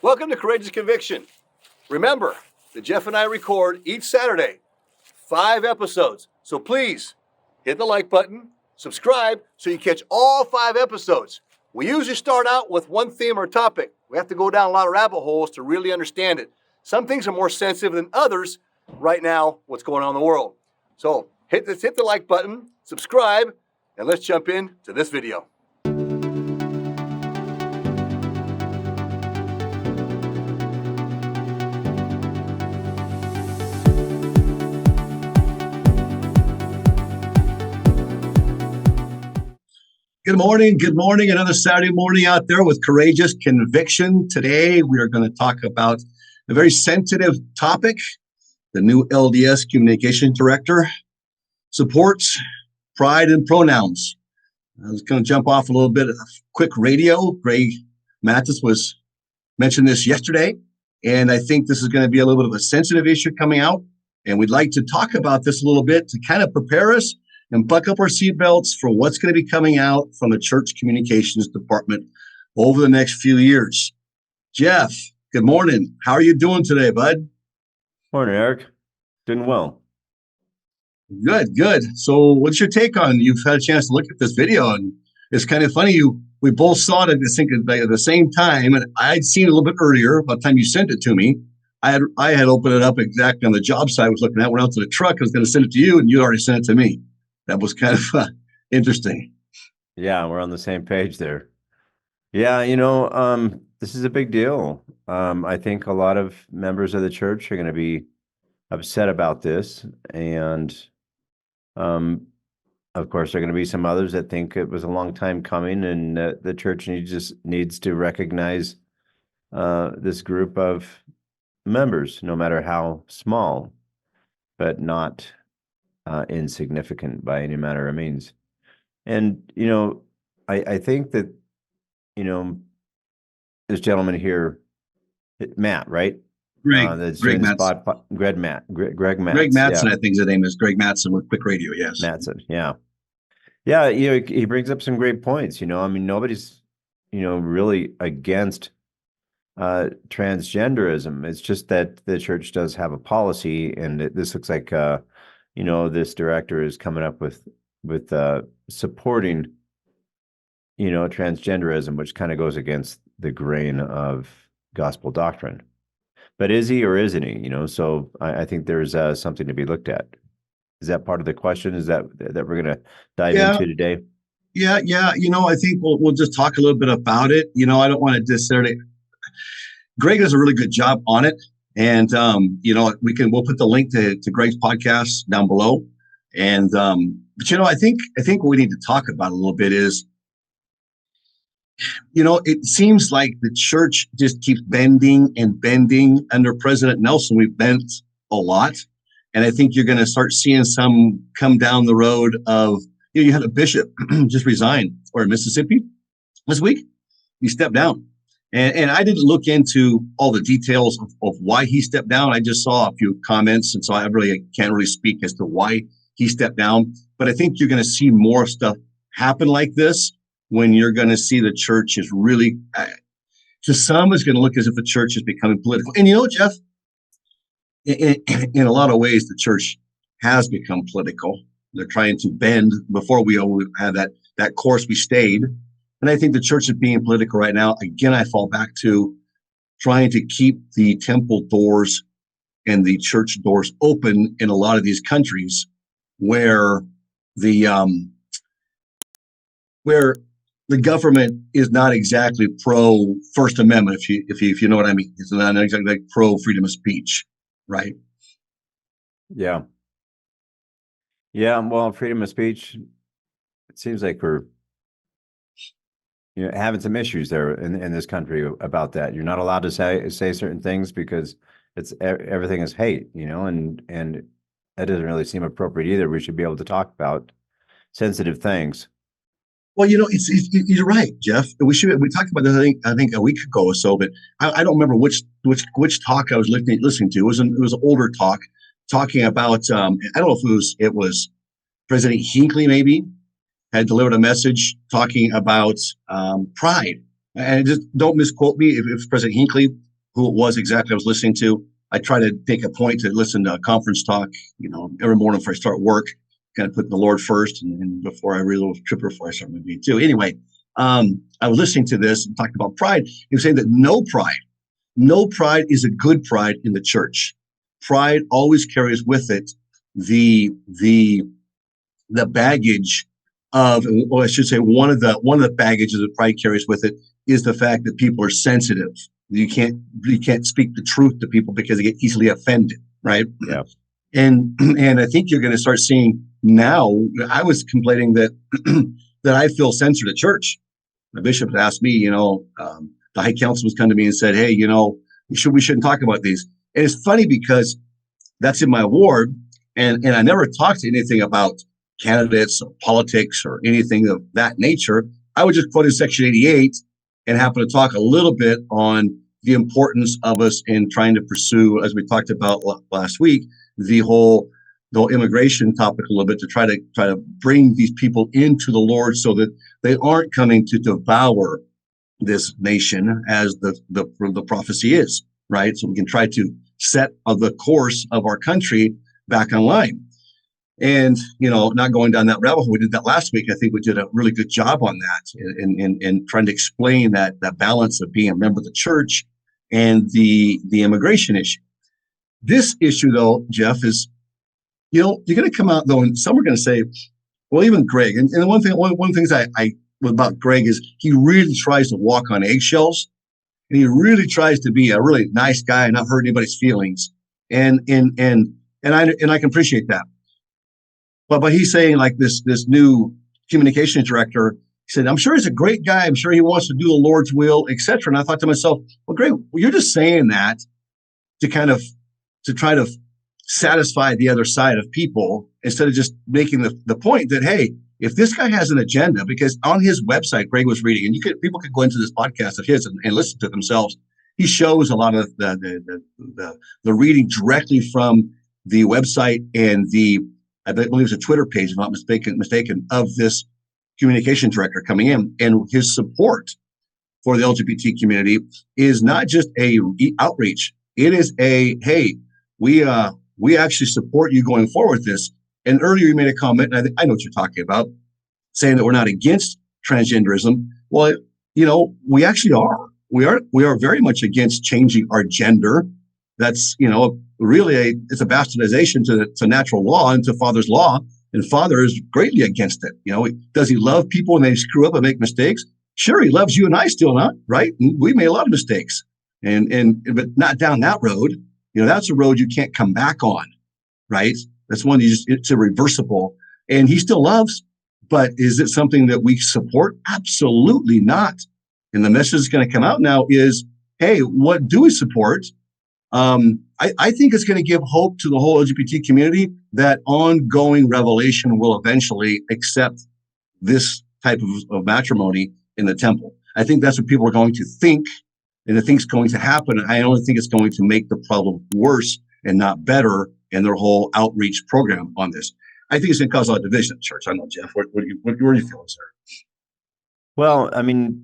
Welcome to Courageous Conviction. Remember that Jeff and I record each Saturday 5 episodes. So please hit the like button, subscribe so you catch all 5 episodes. We usually start out with one theme or topic. We have to go down a lot of rabbit holes to really understand it. Some things are more sensitive than others right now, what's going on in the world. So hit the like button, subscribe, and let's jump into this video. Good morning. Another Saturday morning out there with Courageous Conviction. Today, we are going to talk about a very sensitive topic. The new LDS Communication Director supports pride and pronouns. I was going to jump off a little bit of quick radio. Greg Mathis mentioned this yesterday, and I think this is going to be a little bit of a sensitive issue coming out. And we'd like to talk about this a little bit to kind of prepare us and buckle up our seatbelts for what's going to be coming out from the Church Communications Department over the next few years. Jeff, good morning. How are you doing today, bud? Morning, Eric. Doing well. Good. So what's your take on, you've had a chance to look at this video, and it's kind of funny, we both saw it at the same time, and I'd seen it a little bit earlier. By the time you sent it to me, I had opened it up exactly on the job site I was looking at, went out to the truck, I was going to send it to you, and you already sent it to me. That was kind of interesting. Yeah, we're on the same page there. Yeah, this is a big deal. I think a lot of members of the church are going to be upset about this. And of course, there are going to be some others that think it was a long time coming, and the church needs to recognize this group of members, no matter how small, but not insignificant by any manner of means. And, I think that, this gentleman here, Matt, right? Greg Mattson. Greg Mattson, I think his name is Greg Mattson with Cwic Radio, yes. Mattson, yeah. Yeah, he brings up some great points, nobody's, really against transgenderism. It's just that the church does have a policy, and this looks like this director is coming up with supporting, transgenderism, which kind of goes against the grain of gospel doctrine. But is he or isn't he? So I think there's something to be looked at. Is that part of the question? Is that we're going to dive into today? Yeah. I think we'll just talk a little bit about it. I don't want to necessarily. Greg does a really good job on it. And, we'll put the link to Greg's podcast down below. And, but, I think what we need to talk about a little bit is, it seems like the church just keeps bending and bending. Under President Nelson, we've bent a lot. And I think you're going to start seeing some come down the road of, you had a bishop just resign in Mississippi this week. He stepped down. And I didn't look into all the details of why he stepped down. I just saw a few comments, and so I can't really speak as to why he stepped down. But I think you're going to see more stuff happen like this when you're going to see the church is really, to some, is going to look as if the church is becoming political. And Jeff, in a lot of ways, the church has become political. They're trying to bend. Before we had that course, we stayed. And I think the church is being political right now. Again, I fall back to trying to keep the temple doors and the church doors open in a lot of these countries where the government is not exactly pro First Amendment, if you know what I mean. It's not exactly like pro freedom of speech, right? Yeah. Well, freedom of speech, it seems like we're having some issues there in this country about that. You're not allowed to say certain things because everything is hate, and that doesn't really seem appropriate either. We should be able to talk about sensitive things. Well, you're right, Jeff. We talked about this I think a week ago or so, but I don't remember which talk I was listening to. It was an older talk talking about I don't know if it was President Hinckley maybe had delivered a message talking about pride. And just don't misquote me if President Hinckley who it was exactly I was listening to. I try to take a point to listen to a conference talk, every morning before I start work, kind of put the Lord first, and before I read a little scripture before I start my day too. Anyway, I was listening to this and talking about pride. He was saying that no pride is a good pride in the church. Pride always carries with it the baggage of, or I should say, one of the baggages that pride carries with it is the fact that people are sensitive. You can't speak the truth to people because they get easily offended, right? Yeah. And I think you're going to start seeing now. I was complaining that that I feel censored at church. The bishop asked me, the high council was coming to me and said, "Hey, we shouldn't talk about these." And it's funny because that's in my ward, and I never talked to anything about candidates or politics or anything of that nature. I would just quote in Section 88 and happen to talk a little bit on the importance of us in trying to pursue, as we talked about last week, the whole immigration topic a little bit, to try to bring these people into the Lord so that they aren't coming to devour this nation as the prophecy is, right? So we can try to set the course of our country back on line. And, not going down that rabbit hole, we did that last week. I think we did a really good job on that and trying to explain that balance of being a member of the church and the immigration issue. This issue, though, Jeff, is, you're going to come out, though, and some are going to say, well, even Greg, and one of the things I about Greg is he really tries to walk on eggshells, and he really tries to be a really nice guy and not hurt anybody's feelings. And I can appreciate that. But he's saying, like, this new communications director, he said, "I'm sure he's a great guy. I'm sure he wants to do the Lord's will, etc." And I thought to myself, well, great. Well, you're just saying that to try to satisfy the other side of people instead of just making the point that, hey, if this guy has an agenda, because on his website, Greg was reading, and people could go into this podcast of his and listen to themselves. He shows a lot of the reading directly from the website and I believe it's a Twitter page, if I'm not mistaken, of this communication director coming in, and his support for the LGBT community is not just a outreach. It is a, hey, we actually support you going forward with this. And earlier you made a comment, and I know what you're talking about, saying that we're not against transgenderism. Well, we actually are. We are very much against changing our gender. That's, really it's a bastardization to natural law and to Father's law, and Father is greatly against it. Does he love people when they screw up and make mistakes? Sure, he loves you and I still not, right? We made a lot of mistakes, but not down that road. That's a road you can't come back on, right? That's one it's irreversible, and he still loves. But is it something that we support? Absolutely not. And the message that's going to come out now is, hey, what do we support? I think it's going to give hope to the whole LGBT community that ongoing revelation will eventually accept this type of matrimony in the temple. I think that's what people are going to think, and I think it's going to happen. I only think it's going to make the problem worse and not better in their whole outreach program on this. I think it's going to cause a lot of division in the church. I don't know, Jeff, what are you feeling, sir? Well, I mean,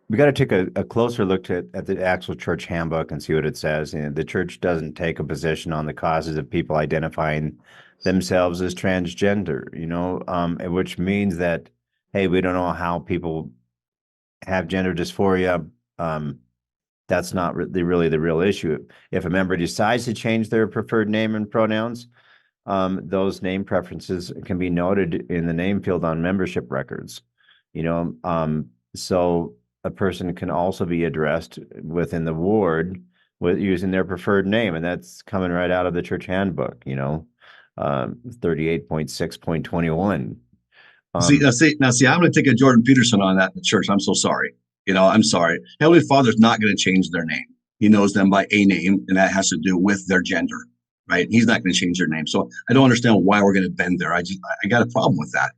we got to take a closer look at the actual church handbook and see what it says. The church doesn't take a position on the causes of people identifying themselves as transgender, which means that, hey, we don't know how people have gender dysphoria. That's not really the real issue. If a member decides to change their preferred name and pronouns, those name preferences can be noted in the name field on membership records. So a person can also be addressed within the ward with using their preferred name, and that's coming right out of the church handbook. 38.6.21. See, I'm going to take a Jordan Peterson on that in the church. I'm so sorry. I'm sorry. Heavenly Father's not going to change their name. He knows them by a name, and that has to do with their gender, right? He's not going to change their name. So I don't understand why we're going to bend there. I got a problem with that.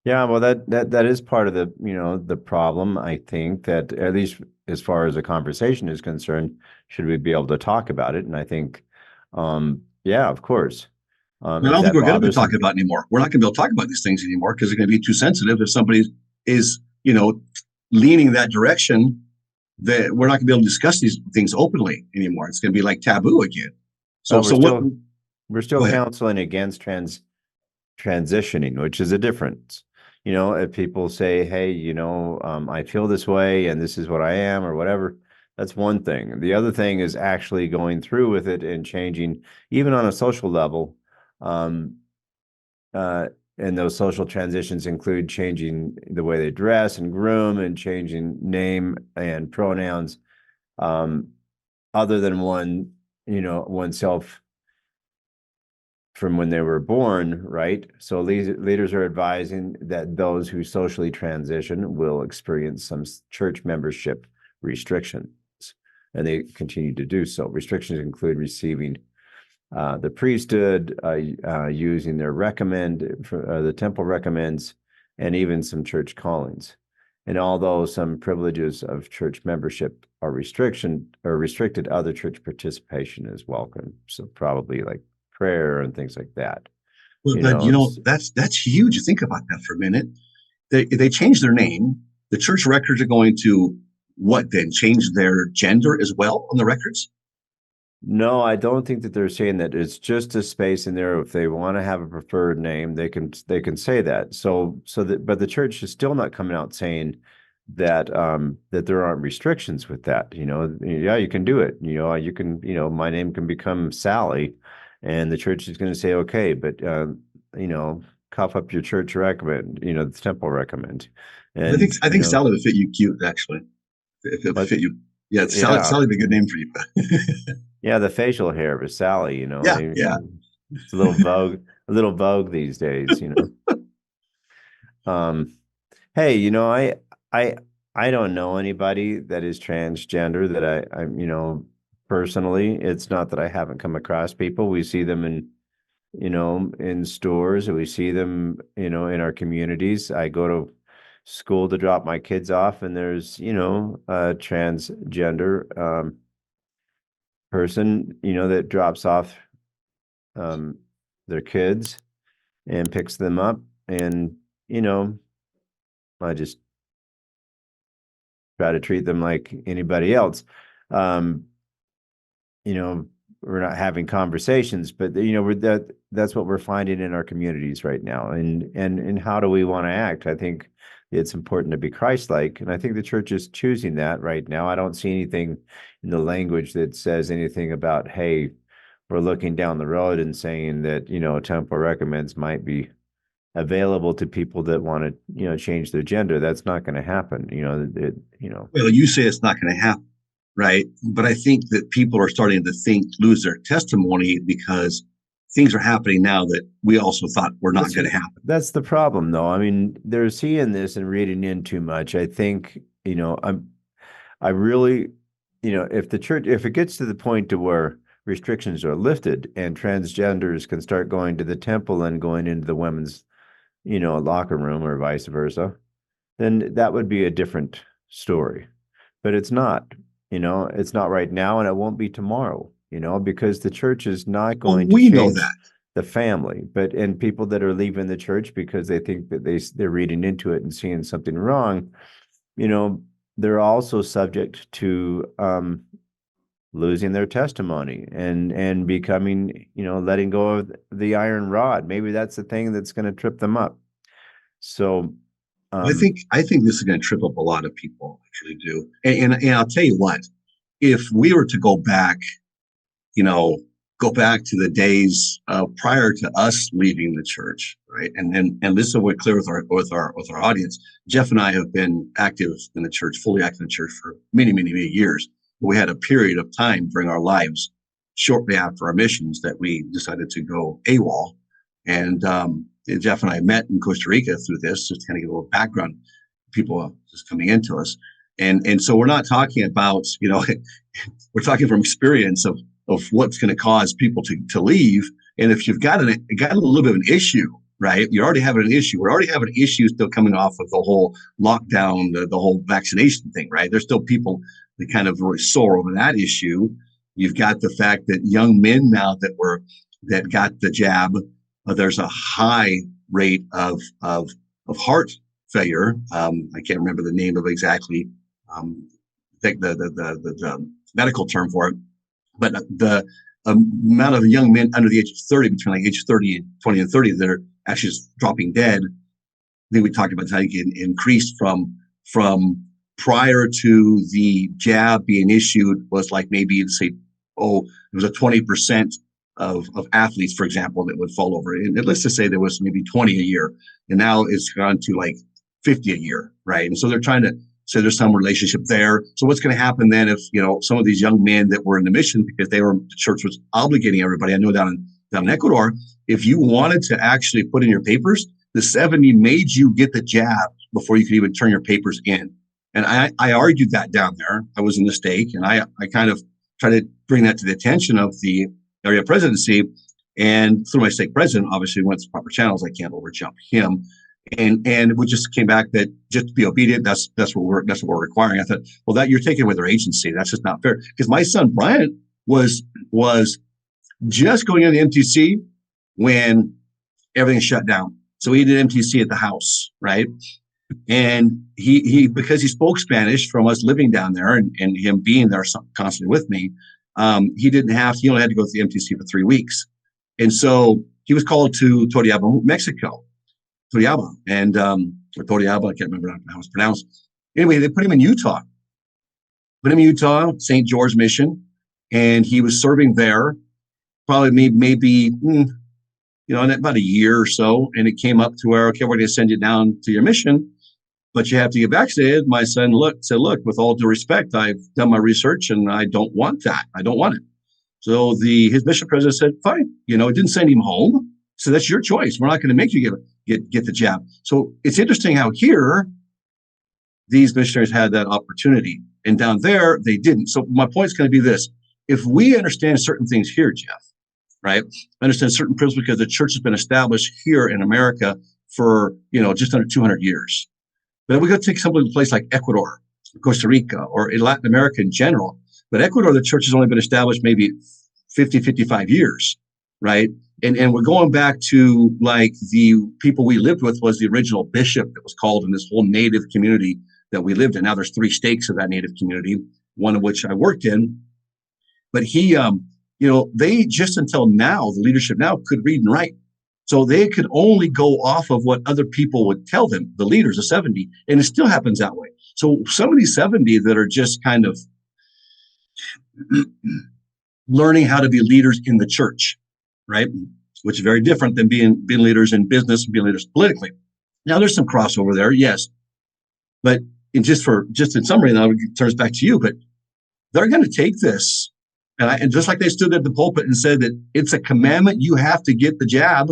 Yeah, well, that is part of the problem. I think that, at least as far as the conversation is concerned, should we be able to talk about it? And I think, yeah, of course. I don't think we're going to be talking about it anymore. We're not going to be able to talk about these things anymore because they're going to be too sensitive. If somebody is, leaning that direction, that we're not going to be able to discuss these things openly anymore. It's going to be like taboo again. So, Well, so what? we're still Go ahead. counseling against transitioning, which is a difference. If people say, hey, I feel this way and this is what I am or whatever, that's one thing. The other thing is actually going through with it and changing, even on a social level. Um, and those social transitions include changing the way they dress and groom and changing name and pronouns, other than oneself from when they were born, right? So leaders are advising that those who socially transition will experience some church membership restrictions, and they continue to do so. Restrictions include receiving the priesthood, using their the temple recommends, and even some church callings. And although some privileges of church membership are restricted, other church participation is welcome. So probably like prayer and things like that. But that's huge. Think about that for a minute. They changed their name. The church records are going to what then? Change their gender as well on the records? No, I don't think that they're saying that. It's just a space in there. If they want to have a preferred name, they can say that. But the church is still not coming out saying that that there aren't restrictions with that. Yeah, you can do it. You can, my name can become Sally, and the church is going to say, okay, but cough up your church recommend, the temple recommend. And I think Sally would fit you cute, actually. If it fit you. Yeah, Sally would be a good name for you. Yeah, the facial hair of Sally, Yeah. It's a little vogue these days. Hey, I don't know anybody that is transgender that I'm, personally. It's not that I haven't come across people. We see them in stores, and we see them, in our communities. I go to school to drop my kids off, and there's, a transgender person, that drops off their kids and picks them up. And, I just try to treat them like anybody else. Um, we're not having conversations, but that's what we're finding in our communities right now. And how do we want to act? I think it's important to be Christ-like, and I think the church is choosing that right now. I don't see anything in the language that says anything about, hey, we're looking down the road and saying that, temple recommends might be available to people that want to, change their gender. That's not going to happen. Well, you say it's not going to happen, right? But I think that people are starting to lose their testimony because things are happening now that we also thought were not going to happen. That's the problem, though. I mean, they're seeing this and reading in too much. I think, I really, if it gets to the point to where restrictions are lifted and transgenders can start going to the temple and going into the women's, locker room or vice versa, then that would be a different story. But it's not, it's not right now, and it won't be tomorrow, because the church is not going to change the family. And people that are leaving the church because they think that they're reading into it and seeing something wrong, they're also subject to losing their testimony and becoming, letting go of the iron rod. Maybe that's the thing that's going to trip them up. So I think this is going to trip up a lot of people. Actually, do. And I'll tell you what, if we were to go back to the days prior to us leaving the church, right? And this is what clear with our audience. Jeff and I have been active in the church, fully active in the church for many, many, many years. We had a period of time during our lives shortly after our missions that we decided to go AWOL. And Jeff and I met in Costa Rica through this, just to kind of give a little background, people just coming into us. And so we're not talking about, we're talking from experience of what's going to cause people to leave. And if you've got a little bit of an issue, right? You're already having an issue. We're already having issues still coming off of the whole lockdown, the whole vaccination thing, right? There's still people that kind of really sore over that issue. You've got the fact that young men now that got the jab, there's a high rate of heart failure. I can't remember the name of exactly the medical term for it, but the amount of young men under the age of 30, between like age 20 and 30, that are actually just dropping dead. I think we talked about how it increased from prior to the jab being issued was like maybe say, it was a 20% of athletes, for example, that would fall over. And let's just say there was maybe 20 a year, and now it's gone to like 50 a year, right? And so they're trying to say there's some relationship there. So what's going to happen then if, some of these young men that were in the mission, because the church was obligating everybody, I know down in Ecuador, if you wanted to actually put in your papers, the 70 made you get the jab before you could even turn your papers in. And I argued that down there. I was in the stake, and I kind of tried to bring that to the attention of the area presidency, and through my stake president, obviously went through proper channels. I can't overjump him. And we just came back that just to be obedient, that's what we're requiring. I thought, well, that you're taking away their agency. That's just not fair. Because my son Bryant was just going into the MTC when everything shut down. So he did MTC at the house, right? And he because he spoke Spanish from us living down there and him being there constantly with me, he only had to go through the MTC for 3 weeks. And so he was called to Toriaba, Mexico. Toriaba, or Toriaba, I can't remember how it's pronounced. Anyway, they put him in Utah. St. George Mission, and he was serving there probably maybe about a year or so. And it came up to where, okay, we're going to send you down to your mission, but you have to get vaccinated. My son said, look, with all due respect, I've done my research and I don't want that. I don't want it. So his mission president said, fine. It didn't send him home. So that's your choice. We're not going to make you get the jab. So it's interesting how here these missionaries had that opportunity, and down there they didn't. So my point is going to be this: if we understand certain things here, Jeff, right? Understand certain principles, because the church has been established here in America for just under 200 years. But if we go take some place like Ecuador, Costa Rica, or in Latin America in general, but Ecuador, the church has only been established maybe 50, 55 years, right? And we're going back to like the people we lived with was the original bishop that was called in this whole native community that we lived in. Now there's 3 stakes of that native community, one of which I worked in. But he, they just until now, the leadership now could read and write. So they could only go off of what other people would tell them, the leaders, the 70, and it still happens that way. So some of these 70 that are just kind of learning how to be leaders in the church, right? Which is very different than being leaders in business and being leaders politically. Now there's some crossover there, yes. But just in summary, now it turns back to you, but they're going to take this. And just like they stood at the pulpit and said that it's a commandment, you have to get the jab,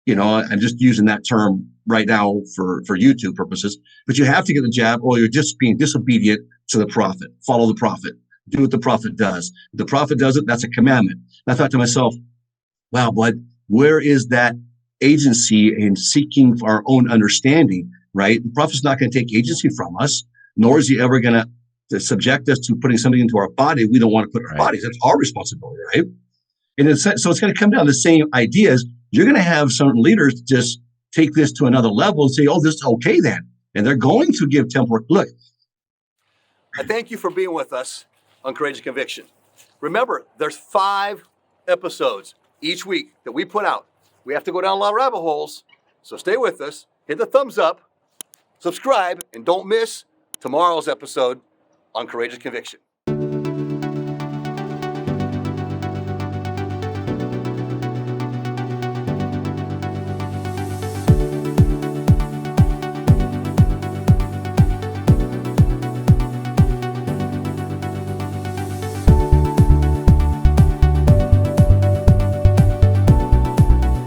I'm just using that term right now for YouTube purposes, but you have to get the jab or you're just being disobedient to the prophet. Follow the prophet. Do what the prophet does. If the prophet does it, that's a commandment. And I thought to myself, wow, but where is that agency in seeking our own understanding, right? The prophet's not going to take agency from us, nor is he ever going to subject us to putting something into our body we don't want to put in our bodies. That's our responsibility, right? And so it's going to come down to the same ideas. You're going to have certain leaders just take this to another level and say, oh, this is okay then. And they're going to give temporal, look. I thank you for being with us on Courageous Conviction. Remember, there's 5 episodes each week that we put out. We have to go down a lot of rabbit holes, so stay with us. Hit the thumbs up, subscribe, and don't miss tomorrow's episode on Courageous Conviction.